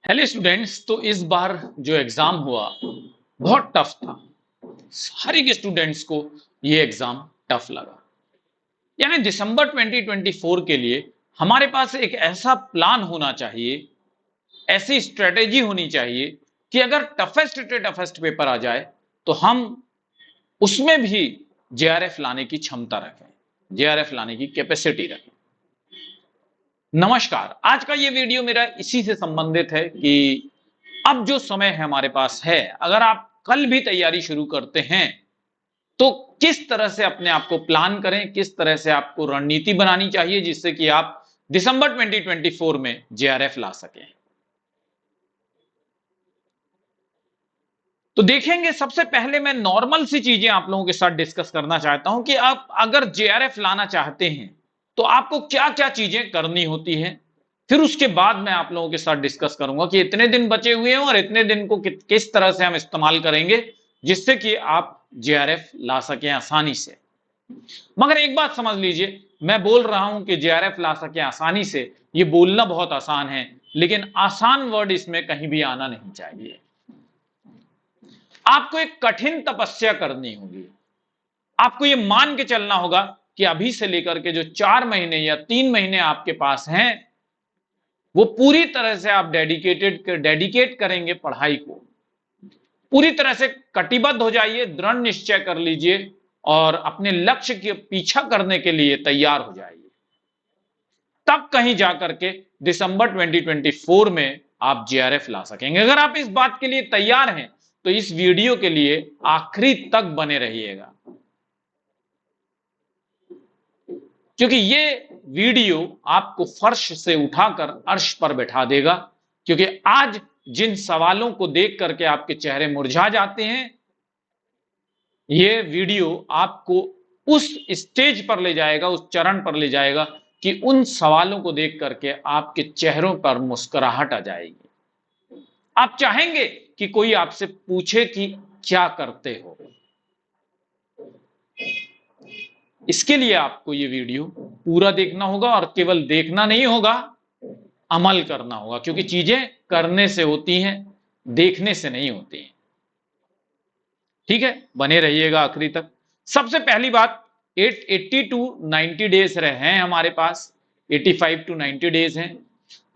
Hello students. तो इस बार जो एग्जाम हुआ बहुत टफ था। हर एक स्टूडेंट्स को ये एग्जाम टफ लगा। यानी दिसंबर 2024 के लिए हमारे पास एक ऐसा प्लान होना चाहिए, ऐसी स्ट्रेटेजी होनी चाहिए कि अगर टफेस्ट से टफेस्ट पेपर आ जाए तो हम उसमें भी जेआरएफ लाने की क्षमता रखें, जेआरएफ लाने की कैपेसिटी रखें। नमस्कार, आज का ये वीडियो मेरा इसी से संबंधित है कि अब जो समय है हमारे पास है, अगर आप कल भी तैयारी शुरू करते हैं तो किस तरह से अपने आप को प्लान करें, किस तरह से आपको रणनीति बनानी चाहिए जिससे कि आप दिसंबर 2024 में जेआरएफ ला सकें। तो देखेंगे, सबसे पहले मैं नॉर्मल सी चीजें आप लोगों के साथ डिस्कस करना चाहता हूं कि आप अगर जेआरएफ लाना चाहते हैं तो आपको क्या क्या चीजें करनी होती हैं। फिर उसके बाद मैं आप लोगों के साथ डिस्कस करूंगा कि इतने दिन बचे हुए हैं और इतने दिन को किस तरह से हम इस्तेमाल करेंगे जिससे कि आप जेआरएफ ला सकें आसानी से। मगर एक बात समझ लीजिए, मैं बोल रहा हूं कि जेआरएफ ला सकें आसानी से, ये बोलना बहुत आसान है, लेकिन आसान वर्ड इसमें कहीं भी आना नहीं चाहिए। आपको एक कठिन तपस्या करनी होगी। आपको ये मान के चलना होगा कि अभी से लेकर के जो 4 महीने या 3 महीने आपके पास हैं वो पूरी तरह से आप डेडिकेट करेंगे पढ़ाई को। पूरी तरह से कटिबद्ध हो जाइए, दृढ़ निश्चय कर लीजिए और अपने लक्ष्य के पीछा करने के लिए तैयार हो जाइए। तब कहीं जाकर के दिसंबर 2024 में आप जेआरएफ ला सकेंगे। अगर आप इस बात के लिए तैयार हैं तो इस वीडियो के लिए आखिरी तक बने रहिएगा, क्योंकि ये वीडियो आपको फर्श से उठाकर अर्श पर बैठा देगा। क्योंकि आज जिन सवालों को देख करके आपके चेहरे मुरझा जाते हैं, ये वीडियो आपको उस स्टेज पर ले जाएगा, उस चरण पर ले जाएगा कि उन सवालों को देख करके आपके चेहरों पर मुस्कुराहट आ जाएगी। आप चाहेंगे कि कोई आपसे पूछे कि क्या करते हो। इसके लिए आपको ये वीडियो पूरा देखना होगा और केवल देखना नहीं होगा, अमल करना होगा, क्योंकि चीजें करने से होती हैं, देखने से नहीं होती हैं। ठीक है, बने रहिएगा आखिरी तक। सबसे पहली बात, 80 टू 90 डेज रहे हैं हमारे पास, 85 टू 90 डेज हैं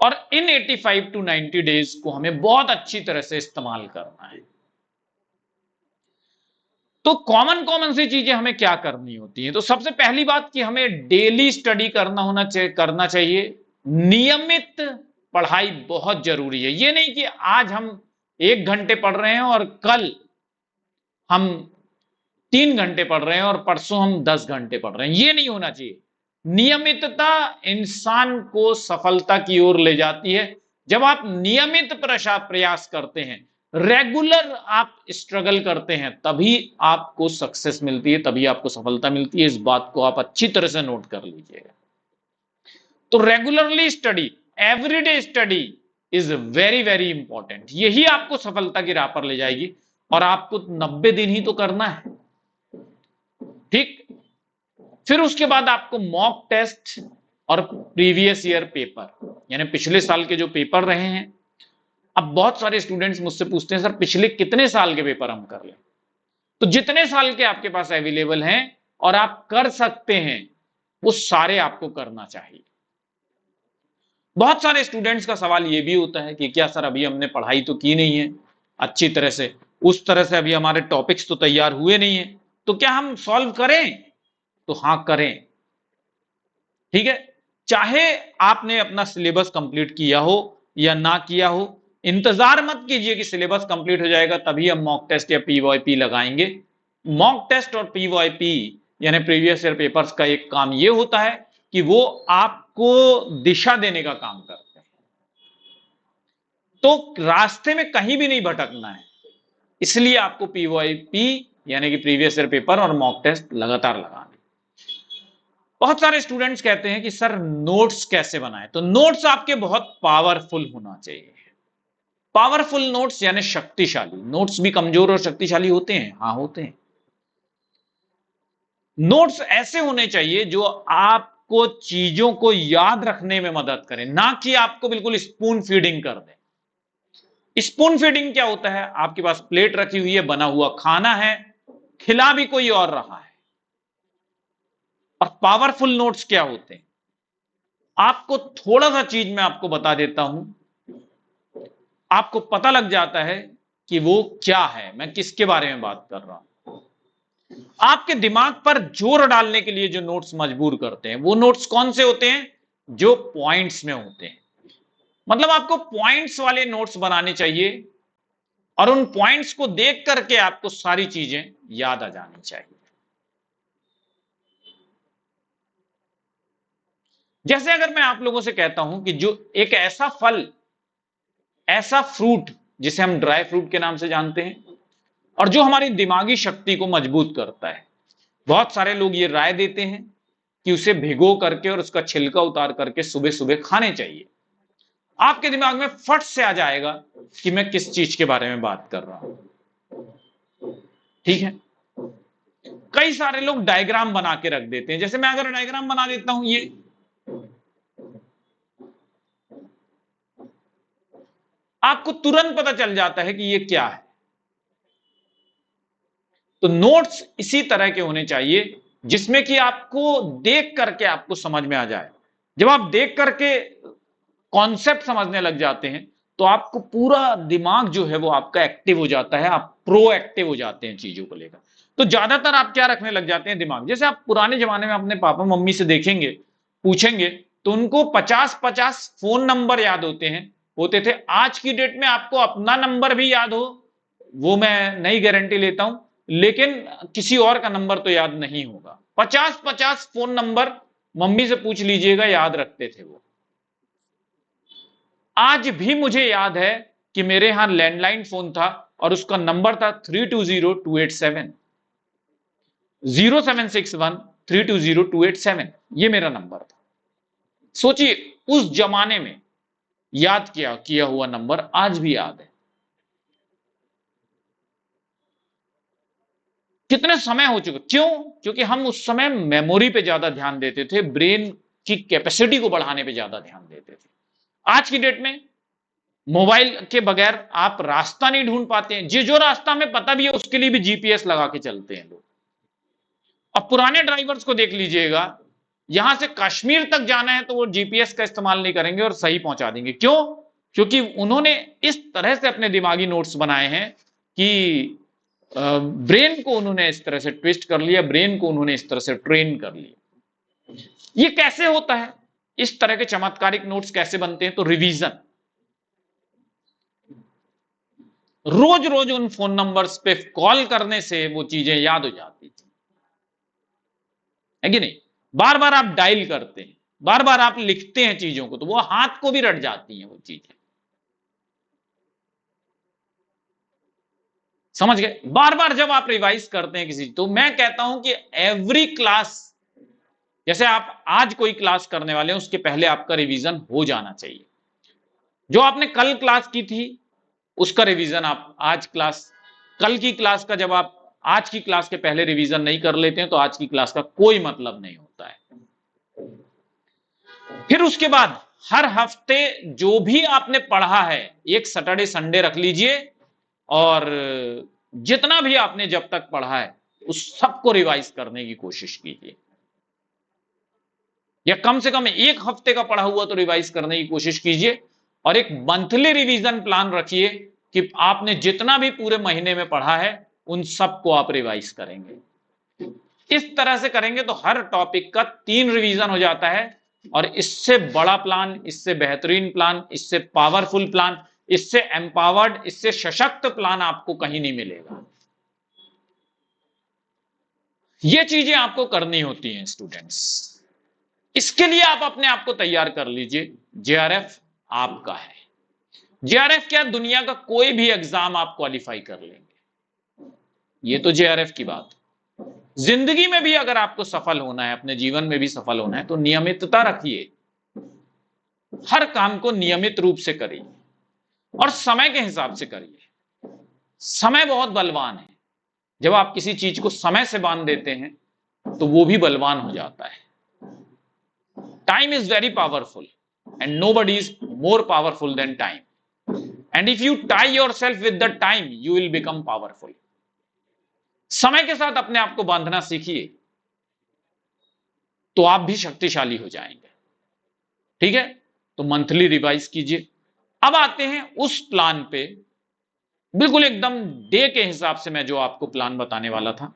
और इन 85 टू 90 डेज को हमें बहुत अच्छी तरह से इस्तेमाल करना है। तो कॉमन सी चीजें हमें क्या करनी होती हैं। तो सबसे पहली बात कि हमें डेली स्टडी करना चाहिए। नियमित पढ़ाई बहुत जरूरी है। ये नहीं कि आज हम 1 घंटे पढ़ रहे हैं और कल हम 3 घंटे पढ़ रहे हैं और परसों हम 10 घंटे पढ़ रहे हैं, ये नहीं होना चाहिए। नियमितता इंसान को सफलता की ओर ले जाती है। जब आप नियमित प्रयास करते हैं, रेगुलर आप स्ट्रगल करते हैं, तभी आपको सक्सेस मिलती है, तभी आपको सफलता मिलती है। इस बात को आप अच्छी तरह से नोट कर लीजिएगा। तो regularly study, everyday study is very very important. यही आपको सफलता की राह पर ले जाएगी और आपको 90 दिन ही तो करना है। ठीक, फिर उसके बाद आपको मॉक टेस्ट और प्रीवियस ईयर पेपर, यानी पिछले साल के जो पेपर रहे हैं। अब बहुत सारे स्टूडेंट्स मुझसे पूछते हैं, सर पिछले कितने साल के पेपर हम कर लें। तो जितने साल के आपके पास अवेलेबल हैं और आप कर सकते हैं, वो सारे आपको करना चाहिए। बहुत सारे स्टूडेंट्स का सवाल ये भी होता है कि क्या सर अभी हमने पढ़ाई तो की नहीं है अच्छी तरह से, उस तरह से अभी हमारे टॉपिक्स तो तैयार हुए नहीं है, तो क्या हम सॉल्व करें। तो हां, करें। ठीक है, चाहे आपने अपना सिलेबस कंप्लीट किया हो या ना किया हो, इंतजार मत कीजिए कि सिलेबस कंप्लीट हो जाएगा तभी हम मॉक टेस्ट या पीवाईपी लगाएंगे। मॉक टेस्ट और पीवाईपी यानी प्रीवियस ईयर पेपर्स का एक काम यह होता है कि वो आपको दिशा देने का काम करते हैं। तो रास्ते में कहीं भी नहीं भटकना है, इसलिए आपको पीवाईपी यानी कि प्रीवियस ईयर पेपर और मॉक टेस्ट लगातार लगाना। बहुत सारे स्टूडेंट्स कहते हैं कि सर नोट्स कैसे बनाएं। तो नोट्स आपके बहुत पावरफुल होना चाहिए। पावरफुल नोट्स यानी शक्तिशाली नोट्स। भी कमजोर और शक्तिशाली होते हैं, हाँ होते हैं। नोट्स ऐसे होने चाहिए जो आपको चीजों को याद रखने में मदद करें, ना कि आपको बिल्कुल स्पून फीडिंग कर दें। स्पून फीडिंग क्या होता है? आपके पास प्लेट रखी हुई है, बना हुआ खाना है, खिला भी कोई और रहा है। और पावरफुल नोट्स क्या होते हैं? आपको थोड़ा सा चीज मैं आपको बता देता हूं, आपको पता लग जाता है कि वो क्या है, मैं किसके बारे में बात कर रहा हूं। आपके दिमाग पर जोर डालने के लिए जो नोट्स मजबूर करते हैं, वो नोट्स कौन से होते हैं? जो पॉइंट्स में होते हैं। मतलब आपको पॉइंट्स वाले नोट्स बनाने चाहिए और उन पॉइंट्स को देख करके आपको सारी चीजें याद आ जानी चाहिए। जैसे अगर मैं आप लोगों से कहता हूं कि जो एक ऐसा फल, ऐसा फ्रूट जिसे हम ड्राई फ्रूट के नाम से जानते हैं और जो हमारी दिमागी शक्ति को मजबूत करता है, बहुत सारे लोग ये राय देते हैं कि उसे भिगो करके और उसका छिलका उतार करके सुबह सुबह खाने चाहिए। आपके दिमाग में फट से आ जाएगा कि मैं किस चीज के बारे में बात कर रहा हूं। ठीक है, कई सारे लोग डायग्राम बना के रख देते हैं। जैसे मैं अगर डायग्राम बना देता हूं, ये आपको तुरंत पता चल जाता है कि ये क्या है। तो नोट्स इसी तरह के होने चाहिए जिसमें कि आपको देख करके आपको समझ में आ जाए। जब आप देख करके कॉन्सेप्ट समझने लग जाते हैं तो आपको पूरा दिमाग जो है वो आपका एक्टिव हो जाता है, आप प्रोएक्टिव हो जाते हैं चीजों को लेकर। तो ज्यादातर आप क्या रखने लग जाते हैं? दिमाग। जैसे आप पुराने जमाने में अपने पापा मम्मी से देखेंगे, पूछेंगे तो उनको 50-50 फोन नंबर याद होते थे। आज की डेट में आपको अपना नंबर भी याद हो, वो मैं नहीं गारंटी लेता हूं, लेकिन किसी और का नंबर तो याद नहीं होगा। 50-50 फोन नंबर मम्मी से पूछ लीजिएगा, याद रखते थे वो। आज भी मुझे याद है कि मेरे यहां लैंडलाइन फोन था और उसका नंबर था 320287 0761320287। ये मेरा नंबर था। सोचिए, उस जमाने में याद किया हुआ नंबर आज भी याद है। कितने समय हो चुके। क्यों? क्योंकि हम उस समय मेमोरी पे ज्यादा ध्यान देते थे, ब्रेन की कैपेसिटी को बढ़ाने पे ज्यादा ध्यान देते थे। आज की डेट में मोबाइल के बगैर आप रास्ता नहीं ढूंढ पाते हैं। जो रास्ता हमें पता भी है उसके लिए भी जीपीएस लगा के चलते हैं लोग। अब पुराने ड्राइवर्स को देख लीजिएगा, यहां से कश्मीर तक जाना है तो वो जीपीएस का इस्तेमाल नहीं करेंगे और सही पहुंचा देंगे। क्यों? क्योंकि उन्होंने इस तरह से अपने दिमागी नोट्स बनाए हैं कि ब्रेन को उन्होंने इस तरह से ट्विस्ट कर लिया, ब्रेन को उन्होंने इस तरह से ट्रेन कर लिया। ये कैसे होता है? इस तरह के चमत्कारिक नोट्स कैसे बनते हैं? तो रिवीजन। रोज रोज उन फोन नंबर्स पे कॉल करने से वो चीजें याद हो जाती थी, है कि नहीं? बार बार आप डायल करते हैं, बार बार आप लिखते हैं चीजों को, तो वो हाथ को भी रट जाती हैं वो चीजें। समझ गए? बार बार जब आप रिवाइज करते हैं किसी, तो मैं कहता हूं कि एवरी क्लास, जैसे आप आज कोई क्लास करने वाले हैं उसके पहले आपका रिवीजन हो जाना चाहिए। जो आपने कल क्लास की थी उसका रिवीजन आप आज क्लास, कल की क्लास का जब आप आज की क्लास के पहले रिवीजन नहीं कर लेते हैं तो आज की क्लास का कोई मतलब नहीं होता है। फिर उसके बाद हर हफ्ते जो भी आपने पढ़ा है, एक सैटरडे संडे रख लीजिए और जितना भी आपने जब तक पढ़ा है उस सबको रिवाइज करने की कोशिश कीजिए, या कम से कम एक हफ्ते का पढ़ा हुआ तो रिवाइज करने की कोशिश कीजिए। और एक मंथली रिवीजन प्लान रखिए कि आपने जितना भी पूरे महीने में पढ़ा है उन सबको आप रिवाइज करेंगे। इस तरह से करेंगे तो हर टॉपिक का 3 रिवीजन हो जाता है और इससे बड़ा प्लान, इससे बेहतरीन प्लान, इससे पावरफुल प्लान, इससे एम्पावर्ड, इससे सशक्त प्लान आपको कहीं नहीं मिलेगा। ये चीजें आपको करनी होती हैं स्टूडेंट्स। इसके लिए आप अपने आप को तैयार कर लीजिए। जेआरएफ आपका है। जेआरएफ क्या, दुनिया का कोई भी एग्जाम आप क्वालिफाई कर लेंगे, ये तो जेआरएफ की बात। जिंदगी में भी अगर आपको सफल होना है, अपने जीवन में भी सफल होना है, तो नियमितता रखिए, हर काम को नियमित रूप से करिए और समय के हिसाब से करिए। समय बहुत बलवान है। जब आप किसी चीज को समय से बांध देते हैं तो वो भी बलवान हो जाता है। Time is very powerful and nobody is more powerful than time. And if you tie your self with the time you will become powerful. समय के साथ अपने आप को बांधना सीखिए तो आप भी शक्तिशाली हो जाएंगे। ठीक है, तो मंथली रिवाइज कीजिए। अब आते हैं उस प्लान पे, बिल्कुल एकदम डे के हिसाब से मैं जो आपको प्लान बताने वाला था,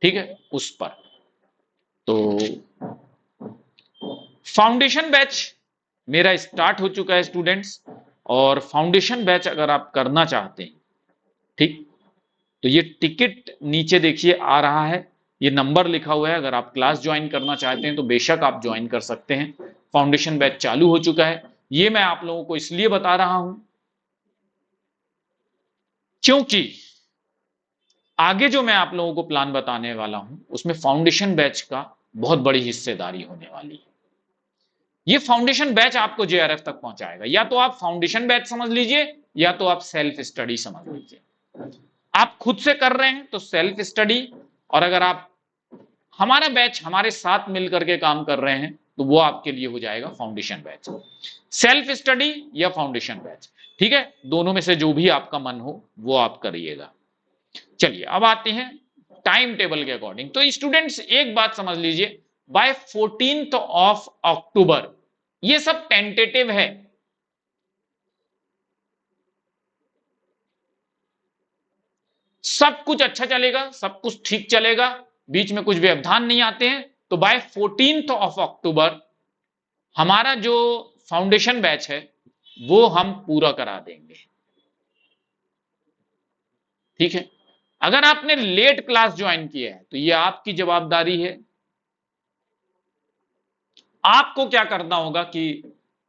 ठीक है, उस पर। तो फाउंडेशन बैच मेरा स्टार्ट हो चुका है स्टूडेंट्स, और फाउंडेशन बैच अगर आप करना चाहते हैं, ठीक, तो ये टिकट नीचे देखिए आ रहा है, ये नंबर लिखा हुआ है। अगर आप क्लास ज्वाइन करना चाहते हैं तो बेशक आप ज्वाइन कर सकते हैं। फाउंडेशन बैच चालू हो चुका है। ये मैं आप लोगों को इसलिए बता रहा हूं क्योंकि आगे जो मैं आप लोगों को प्लान बताने वाला हूं उसमें फाउंडेशन बैच का बहुत बड़ी हिस्सेदारी होने वाली है। ये फाउंडेशन बैच आपको जेआरएफ तक पहुंचाएगा। या तो आप फाउंडेशन बैच समझ लीजिए या तो आप सेल्फ स्टडी समझ लीजिए। आप खुद से कर रहे हैं तो सेल्फ स्टडी, और अगर आप हमारा बैच हमारे साथ मिलकर के काम कर रहे हैं तो वो आपके लिए हो जाएगा फाउंडेशन बैच। सेल्फ स्टडी या फाउंडेशन बैच, ठीक है, दोनों में से जो भी आपका मन हो वो आप करिएगा। चलिए अब आते हैं टाइम टेबल के अकॉर्डिंग। तो स्टूडेंट्स एक बात समझ लीजिए, बाय 14th ऑफ अक्टूबर, ये सब टेंटेटिव है। सब कुछ अच्छा चलेगा, सब कुछ ठीक चलेगा, बीच में कुछ व्यवधान नहीं आते हैं, तो बाय 14th ऑफ अक्टूबर हमारा जो फाउंडेशन बैच है वो हम पूरा करा देंगे। ठीक है, अगर आपने लेट क्लास ज्वाइन किया है तो ये आपकी जवाबदारी है। आपको क्या करना होगा कि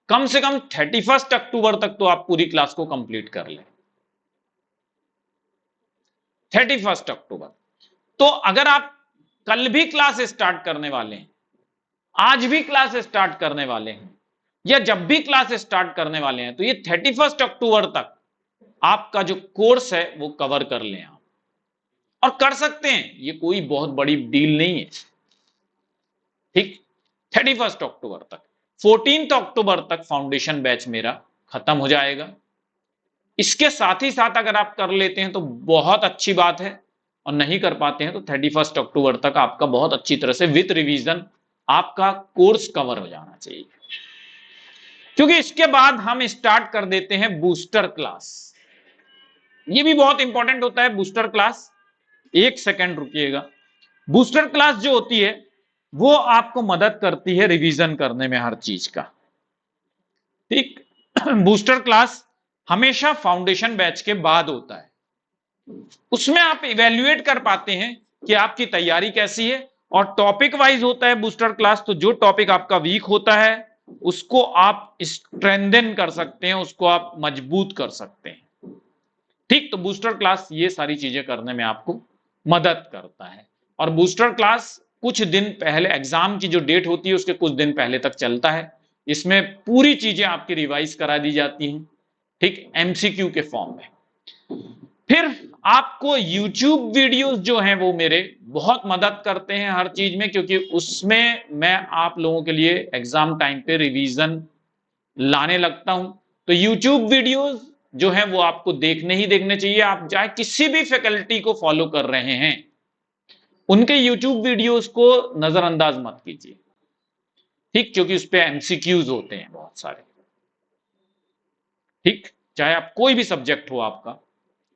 कम से कम 31 अक्टूबर तक तो आप पूरी क्लास को कंप्लीट कर लें। 31 अक्टूबर। तो अगर आप कल भी क्लास स्टार्ट करने वाले हैं, आज भी क्लास स्टार्ट करने वाले हैं, या जब भी क्लास स्टार्ट करने वाले हैं, तो ये 31 अक्टूबर तक आपका जो कोर्स है वो कवर कर लें आप, और कर सकते हैं, ये कोई बहुत बड़ी डील नहीं है। ठीक, 31 अक्टूबर तक, 14 अक्टूबर तक फाउंडेशन बैच मेरा खत्म हो जाएगा। इसके साथ ही साथ अगर आप कर लेते हैं तो बहुत अच्छी बात है, और नहीं कर पाते हैं तो 31 अक्टूबर तक आपका बहुत अच्छी तरह से विद रिवीजन आपका कोर्स कवर हो जाना चाहिए। क्योंकि इसके बाद हम स्टार्ट कर देते हैं बूस्टर क्लास। ये भी बहुत इंपॉर्टेंट होता है बूस्टर क्लास। एक सेकंड रुकिएगा। बूस्टर क्लास जो होती है वो आपको मदद करती है रिवीजन करने में हर चीज का। ठीक, बूस्टर क्लास हमेशा फाउंडेशन बैच के बाद होता है। उसमें आप इवेल्युएट कर पाते हैं कि आपकी तैयारी कैसी है, और टॉपिक वाइज होता है बूस्टर क्लास। तो जो टॉपिक आपका वीक होता है उसको आप स्ट्रेंथन कर सकते हैं, उसको आप मजबूत कर सकते हैं। ठीक, तो बूस्टर क्लास ये सारी चीजें करने में आपको मदद करता है। और बूस्टर क्लास कुछ दिन पहले, एग्जाम की जो डेट होती है उसके कुछ दिन पहले तक चलता है। इसमें पूरी चीजें आपकी रिवाइज करा दी जाती हैं, ठीक, एमसीक्यू के फॉर्म में। फिर आपको YouTube वीडियोस जो हैं वो मेरे बहुत मदद करते हैं हर चीज में, क्योंकि उसमें मैं आप लोगों के लिए एग्जाम टाइम पे रिवीजन लाने लगता हूं। तो YouTube वीडियोस जो हैं वो आपको देखने ही देखने चाहिए। आप चाहे किसी भी फैकल्टी को फॉलो कर रहे हैं, उनके YouTube वीडियोस को नजरअंदाज मत कीजिए। ठीक, क्योंकि उस पर एमसीक्यूज होते हैं बहुत सारे। ठीक, चाहे आप कोई भी सब्जेक्ट हो आपका,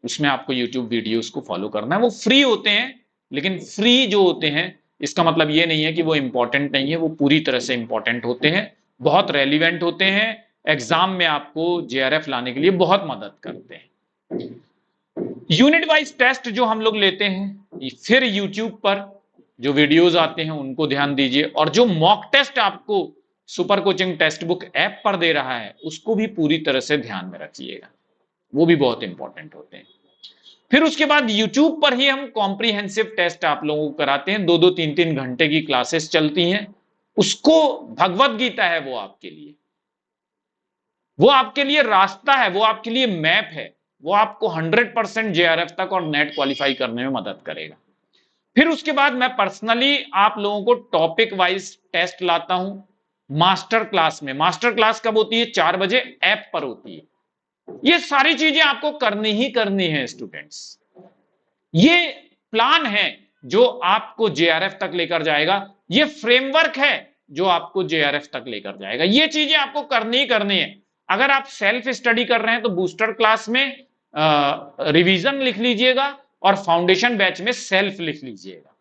उसमें आपको YouTube वीडियोस को फॉलो करना है। वो फ्री होते हैं, लेकिन फ्री जो होते हैं इसका मतलब ये नहीं है कि वो इंपॉर्टेंट नहीं है। वो पूरी तरह से इंपॉर्टेंट होते हैं, बहुत रेलिवेंट होते हैं, एग्जाम में आपको जेआरएफ लाने के लिए बहुत मदद करते हैं। यूनिट वाइज टेस्ट जो हम लोग लेते हैं, फिर YouTube पर जो वीडियोस आते हैं उनको ध्यान दीजिए, और जो मॉक टेस्ट आपको super coaching text book app पर दे रहा है उसको भी पूरी तरह से ध्यान में रखिएगा, वो भी बहुत इंपॉर्टेंट होते हैं। फिर उसके बाद YouTube पर ही हम कॉम्प्रिहेंसिव टेस्ट आप लोगों को कराते हैं। 2-2 3-3 घंटे की क्लासेस चलती हैं। उसको भगवत गीता है, वो आपके लिए, वो आपके लिए रास्ता है, वो आपके लिए मैप है। वो आपको 100% जेआरएफ तक और नेट क्वालिफाई करने में मदद करेगा। फिर उसके बाद मैं पर्सनली आप लोगों को टॉपिक वाइज टेस्ट लाता हूं मास्टर क्लास में। मास्टर क्लास कब होती है? 4 बजे ऐप पर होती है। ये सारी चीजें आपको करनी ही करनी है स्टूडेंट्स। ये प्लान है जो आपको जेआरएफ तक लेकर जाएगा, ये फ्रेमवर्क है जो आपको जेआरएफ तक लेकर जाएगा। ये चीजें आपको करनी ही करनी है। अगर आप सेल्फ स्टडी कर रहे हैं तो बूस्टर क्लास में रिवीजन लिख लीजिएगा और फाउंडेशन बैच में सेल्फ लिख लीजिएगा।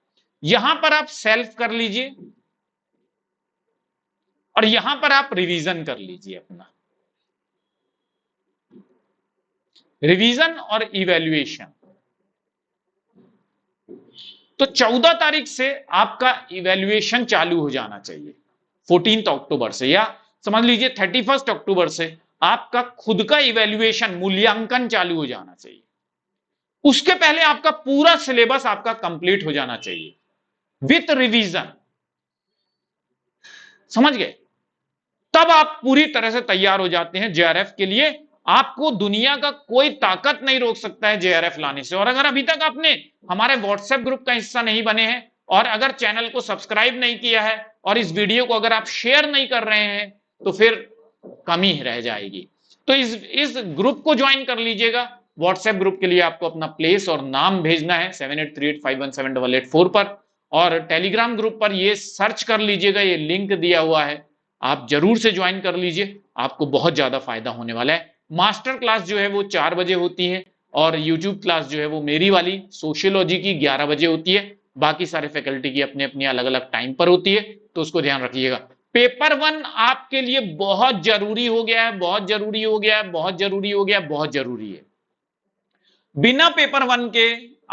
यहां पर आप सेल्फ कर लीजिए और यहां पर आप रिवीजन कर लीजिए अपना। रिवीजन और इवैल्यूएशन। तो 14 तारीख से आपका इवैल्यूएशन चालू हो जाना चाहिए, 14 अक्टूबर से, या समझ लीजिए 31 अक्टूबर से आपका खुद का इवैल्यूएशन मूल्यांकन चालू हो जाना चाहिए। उसके पहले आपका पूरा सिलेबस आपका कंप्लीट हो जाना चाहिए विथ रिवीजन, समझ गए? तब आप पूरी तरह से तैयार हो जाते हैं जेआरएफ के लिए। आपको दुनिया का कोई ताकत नहीं रोक सकता है जेआरएफ लाने से। और अगर अभी तक आपने हमारे व्हाट्सएप ग्रुप का हिस्सा नहीं बने हैं और अगर चैनल को सब्सक्राइब नहीं किया है और इस वीडियो को अगर आप शेयर नहीं कर रहे हैं तो फिर कमी रह जाएगी। तो इस ग्रुप को ज्वाइन कर लीजिएगा। व्हाट्सएप ग्रुप के लिए आपको अपना प्लेस और नाम भेजना है 7838517884 पर, और टेलीग्राम ग्रुप पर ये सर्च कर लीजिएगा, ये लिंक दिया हुआ है, आप जरूर से ज्वाइन कर लीजिए, आपको बहुत ज्यादा फायदा होने वाला है। मास्टर क्लास जो है वो 4 बजे होती है और यूट्यूब क्लास जो है वो मेरी वाली सोशियोलॉजी की 11 बजे होती है। बाकी सारे फैकल्टी की अपनी अपनी अलग अलग टाइम पर होती है, तो उसको ध्यान रखिएगा। पेपर 1 आपके लिए बहुत जरूरी हो गया है, बहुत जरूरी हो गया है, बहुत जरूरी हो गया है, बहुत जरूरी है। बिना पेपर 1 के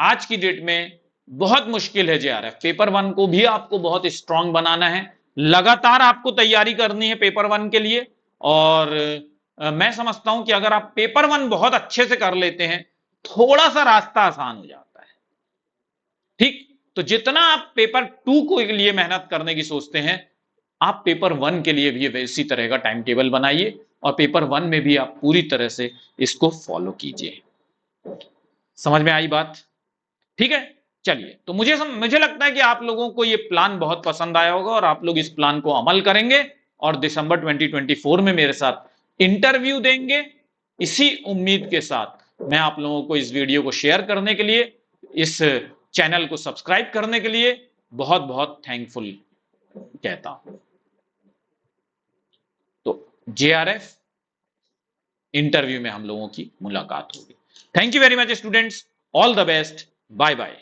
आज की डेट में बहुत मुश्किल है जेआरएफ। पेपर 1 को भी आपको बहुत स्ट्रांग बनाना है, लगातार आपको तैयारी करनी है पेपर 1 के लिए। और मैं समझता हूं कि अगर आप पेपर 1 बहुत अच्छे से कर लेते हैं, थोड़ा सा रास्ता आसान हो जाता है। ठीक, तो जितना आप पेपर 2 को के लिए मेहनत करने की सोचते हैं, आप पेपर 1 के लिए भी वैसी तरह का टाइम टेबल बनाइए और पेपर 1 में भी आप पूरी तरह से इसको फॉलो कीजिए। समझ में आई बात? ठीक है, चलिए। तो मुझे लगता है कि आप लोगों को ये प्लान बहुत पसंद आया होगा और आप लोग इस प्लान को अमल करेंगे और दिसंबर 2024 में मेरे साथ इंटरव्यू देंगे। इसी उम्मीद के साथ मैं आप लोगों को इस वीडियो को शेयर करने के लिए, इस चैनल को सब्सक्राइब करने के लिए बहुत बहुत थैंकफुल कहता हूं। तो जेआरएफ इंटरव्यू में हम लोगों की मुलाकात होगी। Thank you very much students, all the best, bye bye.